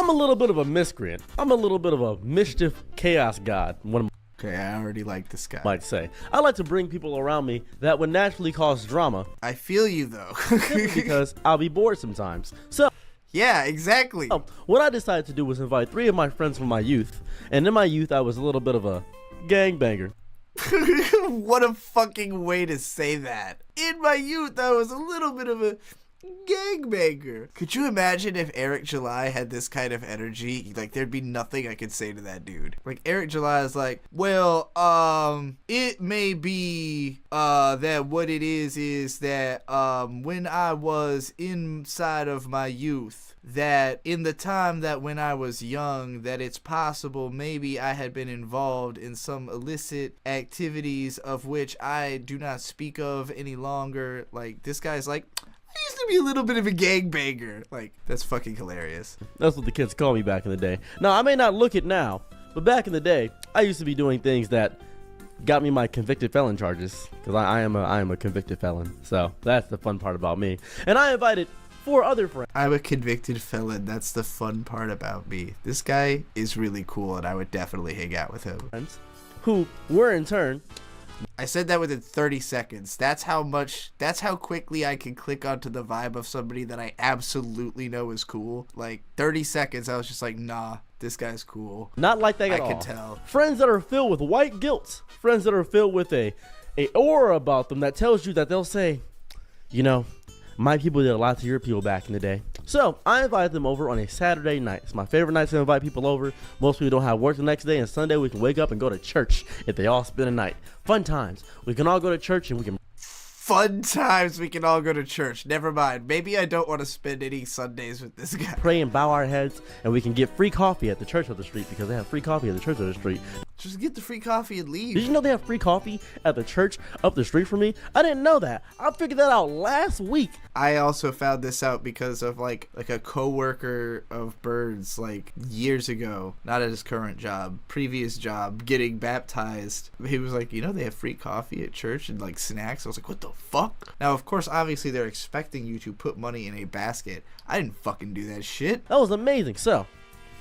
I'm a little bit of a miscreant. I'm a little bit of a mischief chaos god. Okay, I already like this guy. Might say. I like to bring people around me that would naturally cause drama. I feel you though. Simply because I'll be bored sometimes. So yeah, exactly. What I decided to do was invite 3 of my friends from my youth. And in my youth, I was a little bit of a gangbanger. What a fucking way to say that. In my youth, I was a little bit of a gangbanger. Could you imagine if Eric July had this kind of energy? Like, there'd be nothing I could say to that dude. Like, Eric July is like, well, it may be that what it is that when I was inside of my youth, that in the time that when I was young, that it's possible maybe I had been involved in some illicit activities of which I do not speak of any longer. Like, this guy's like, I used to be a little bit of a gangbanger. Like, that's fucking hilarious. That's what the kids call me back in the day. Now, I may not look it now, but back in the day, I used to be doing things that got me my convicted felon charges, because I am a convicted felon. So that's the fun part about me. And I invited 4 other friends. I'm a convicted felon. That's the fun part about me. This guy is really cool, and I would definitely hang out with him. Who were in turn. I said that within 30 seconds. That's how quickly I can click onto the vibe of somebody that I absolutely know is cool. Like, 30 seconds, I was just like, nah, this guy's cool. Not like that at all. I can tell. Friends that are filled with white guilt. Friends that are filled with a aura about them that tells you that they'll say, you know, my people did a lot to your people back in the day. So I invited them over on a Saturday night. It's my favorite night to invite people over. Most people don't have work the next day, and Sunday we can wake up and go to church if they all spend a night. Fun times. We can all go to church and we can... Fun times we can all go to church. Never mind. Maybe I don't want to spend any Sundays with this guy. Pray and bow our heads, and we can get free coffee at the church of the street, because they have free coffee at the church of the street. Just get the free coffee and leave. Did you know they have free coffee at the church up the street from me? I didn't know that. I figured that out last week. I also found this out because of like a coworker of Bird's, like, years ago, not at his current job, previous job, getting baptized. He was like, you know, they have free coffee at church and like snacks. I was like, what the fuck? Now, of course, obviously they're expecting you to put money in a basket. I didn't fucking do that shit. That was amazing. So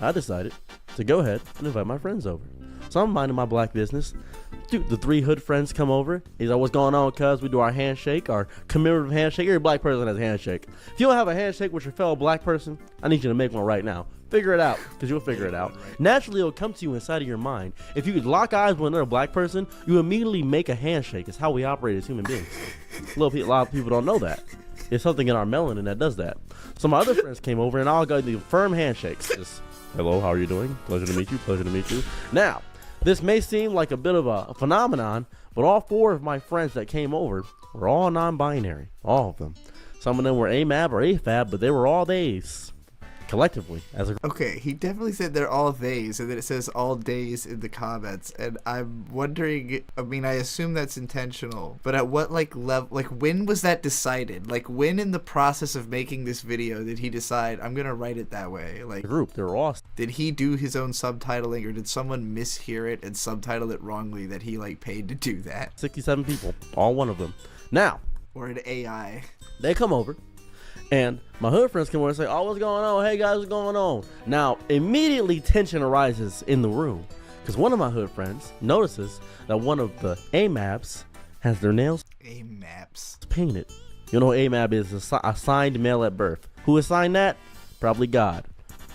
I decided to go ahead and invite my friends over. So I'm minding my black business. Dude, the 3 hood friends come over. He's like, what's going on, cuz? We do our handshake, our commemorative handshake. Every black person has a handshake. If you don't have a handshake with your fellow black person, I need you to make one right now. Figure it out, because you'll figure it out. Naturally, it'll come to you inside of your mind. If you could lock eyes with another black person, you immediately make a handshake. It's how we operate as human beings. A lot of people don't know that. It's something in our melanin that does that. So my other friends came over, and I'll go do firm handshakes. Just, hello, how are you doing? Pleasure to meet you. Pleasure to meet you. Now, this may seem like a bit of a phenomenon, but all 4 of my friends that came over were all non-binary. All of them. Some of them were AMAB or AFAB, but they were all theys. Collectively, as a... Okay, he definitely said they're all theys, and then it says all days in the comments, and I'm wondering, I mean, I assume that's intentional, but at what, like, level, like, when was that decided? Like, when in the process of making this video did he decide, I'm gonna write it that way? Like, group, they were all... Did he do his own subtitling, or did someone mishear it and subtitle it wrongly that he, like, paid to do that? 67 people, all one of them. Now... Or an AI. They come over. And my hood friends come over and say, oh, what's going on? Hey, guys, what's going on? Now, immediately tension arises in the room, because one of my hood friends notices that one of the AMABs has their nails painted. You know what AMAB is? Assigned male at birth. Who assigned that? Probably God.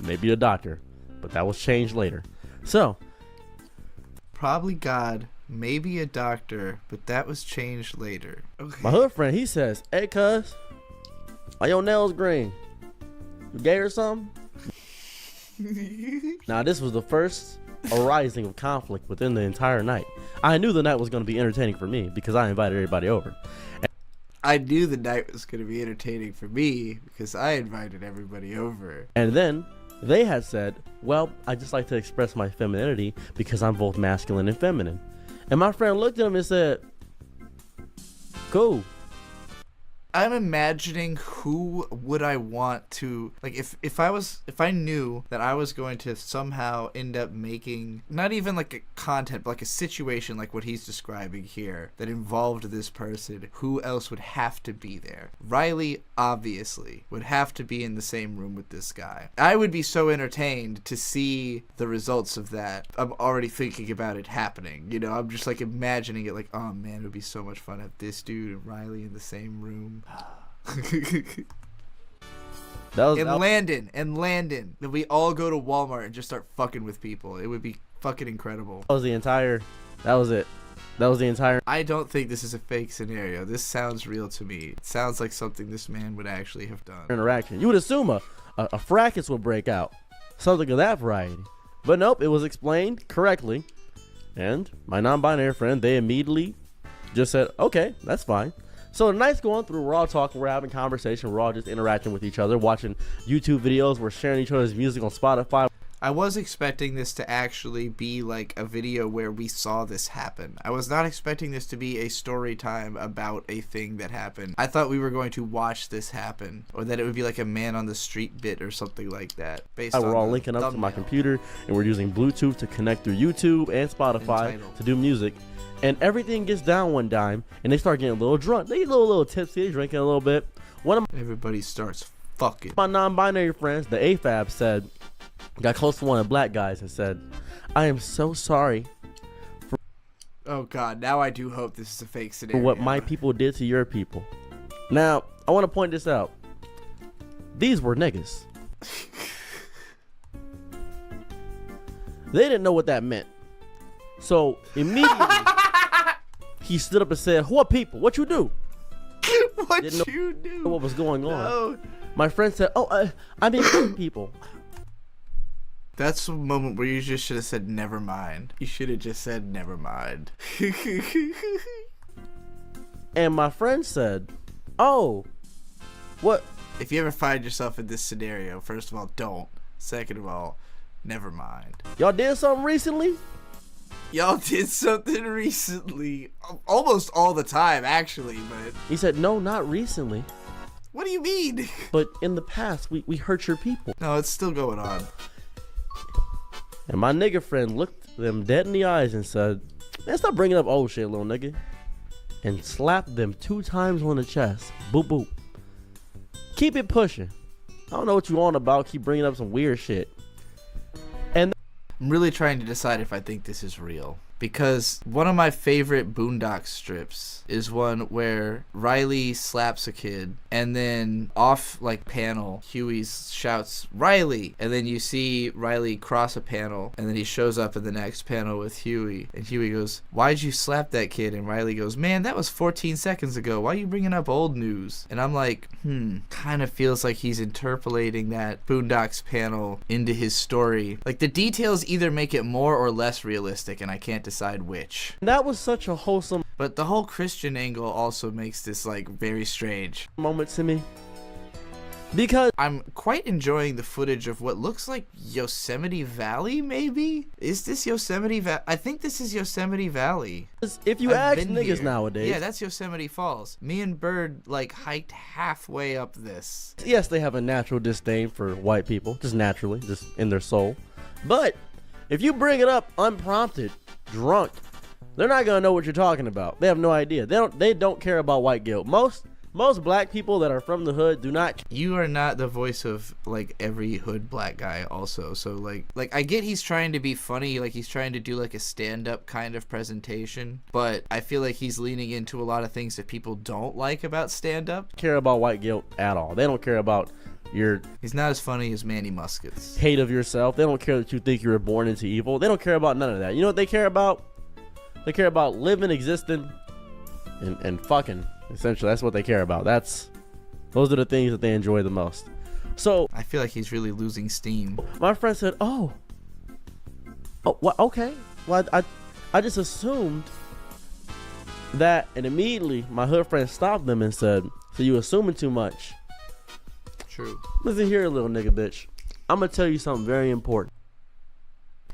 Maybe a doctor. But that was changed later. So. Probably God. Maybe a doctor. But that was changed later. Okay. My hood friend, he says, hey, cuz. Are your nails green? You gay or something? Now, this was the first arising of conflict within the entire night. I knew the night was going to be entertaining for me because I invited everybody over. I knew the night was going to be entertaining for me because I invited everybody over. And then they had said, well, I just like to express my femininity because I'm both masculine and feminine. And my friend looked at him and said, cool. I'm imagining who would I want to, like, if I knew that I was going to somehow end up making not even like a content, but like a situation like what he's describing here that involved this person, who else would have to be there? Riley obviously would have to be in the same room with this guy. I would be so entertained to see the results of that. I'm already thinking about it happening. You know, I'm just like imagining it like, oh man, it would be so much fun to have this dude and Riley in the same room. Landon, that we all go to Walmart and just start fucking with people. It would be fucking incredible. That was the entire. I don't think this is a fake scenario. This sounds real to me. It sounds like something this man would actually have done. Interaction. You would assume a fracas would break out, something of that variety, but nope. It was explained correctly, and my non-binary friend, they immediately just said, "Okay, that's fine." So the night's going through, we're all talking, we're having conversation, we're all just interacting with each other, watching YouTube videos, we're sharing each other's music on Spotify. I was expecting this to actually be like a video where we saw this happen. I was not expecting this to be a story time about a thing that happened. I thought we were going to watch this happen, or that it would be like a man on the street bit or something like that. We're all linking up to my computer, and we're using Bluetooth to connect through YouTube and Spotify to do music. And everything gets down one dime, and they start getting a little drunk. They get a little tipsy, they drinking a little bit. Everybody starts fucking. My non-binary friends, the AFAB, got close to one of the black guys and said, "I am so sorry for." Oh God! Now I do hope this is a fake scenario. For what my people did to your people. Now I want to point this out. These were niggas. They didn't know what that meant. So immediately. He stood up and said, "What people? What you do?" What you do? What was going on? No. My friend said, "Oh, I mean people." That's the moment where you just should have said, "Never mind." You should have just said, "Never mind." And my friend said, "Oh, what?" If you ever find yourself in this scenario, first of all, don't. Second of all, never mind. Y'all did something recently? Y'all did something recently. Almost all the time, actually, but... He said, "No, not recently." What do you mean? "But in the past, we hurt your people." No, it's still going on. And my nigga friend looked them dead in the eyes and said, "Man, stop bringing up old shit, little nigga." And slapped them 2 times on the chest. Boop, boop. Keep it pushing. I don't know what you on about. Keep bringing up some weird shit. And I'm really trying to decide if I think this is real. Because one of my favorite Boondock strips is one where Riley slaps a kid, and then off like panel, Huey shouts, "Riley!" And then you see Riley cross a panel, and then he shows up in the next panel with Huey. And Huey goes, "Why'd you slap that kid?" And Riley goes, "Man, that was 14 seconds ago. Why are you bringing up old news?" And I'm like, kind of feels like he's interpolating that Boondocks panel into his story. Like the details either make it more or less realistic, and I can't decide which. that was such a wholesome But the whole Christian angle also makes this like very strange moment to me, because I'm quite enjoying the footage of what looks like Yosemite Valley. Maybe is this Yosemite Valley? I think this is Yosemite Valley. if you ask niggas nowadays, yeah, that's Yosemite Falls. Me and Bird like hiked halfway up this. Yes, they have a natural disdain for white people, just naturally, just in their soul. But if you bring it up unprompted, drunk, they're not gonna know what you're talking about. They have no idea. They don't care about white guilt. Most black people that are from the hood do not. You are not the voice of like every hood black guy also. So like I get he's trying to be funny, like he's trying to do like a stand-up kind of presentation, but I feel like he's leaning into a lot of things that people don't like about stand-up. Care about white guilt at all. They don't care about your He's not as funny as Manny Muskets. hate of yourself. They don't care that you think you were born into evil. They don't care about none of that. You know what they care about? They care about living, existing, and fucking. Essentially, that's what they care about. Those are the things that they enjoy the most. So I feel like he's really losing steam. my friend said, "Oh, what? Okay. Well, I just assumed that," and immediately my hood friend stopped them and said, "So you assuming too much?" True. Listen here, little nigga bitch. I'm gonna tell you something very important.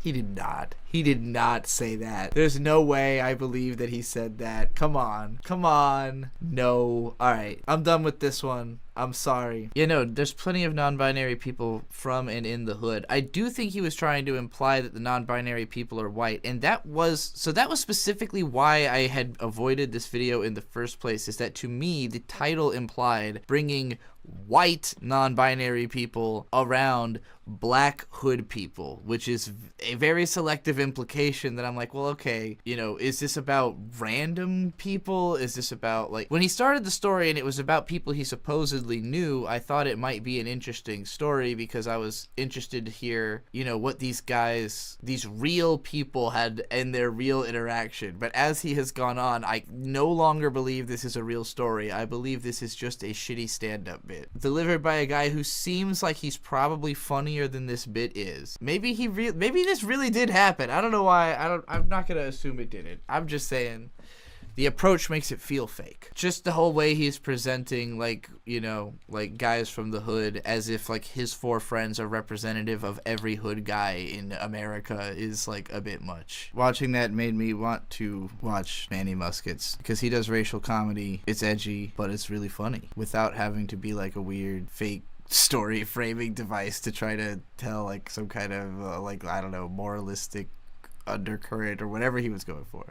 He did not. He did not say that. There's no way I believe that he said that. Come on. Come on. No. Alright, I'm done with this one. I'm sorry. There's plenty of non-binary people from and in the hood. I do think he was trying to imply that the non-binary people are white, and that was specifically why I had avoided this video in the first place, is that to me, the title implied bringing white non-binary people around black hood people, which is a very selective implication that I'm like, well, okay, is this about random people? Is this about, like, when he started the story and it was about people he supposedly knew, I thought it might be an interesting story because I was interested to hear, what these guys, these real people had in their real interaction. But as he has gone on, I no longer believe this is a real story. I believe this is just a shitty stand-up bit delivered by a guy who seems like he's probably funnier than this bit is. Maybe this really did happen. I don't know why. I'm not gonna assume it didn't. I'm just saying the approach makes it feel fake. Just the whole way he's presenting, like guys from the hood as if like his 4 friends are representative of every hood guy in America is like a bit much. Watching that made me want to watch Manny Muskets because he does racial comedy. It's edgy, but it's really funny without having to be like a weird fake story framing device to try to tell like some kind of I don't know, moralistic undercurrent or whatever he was going for.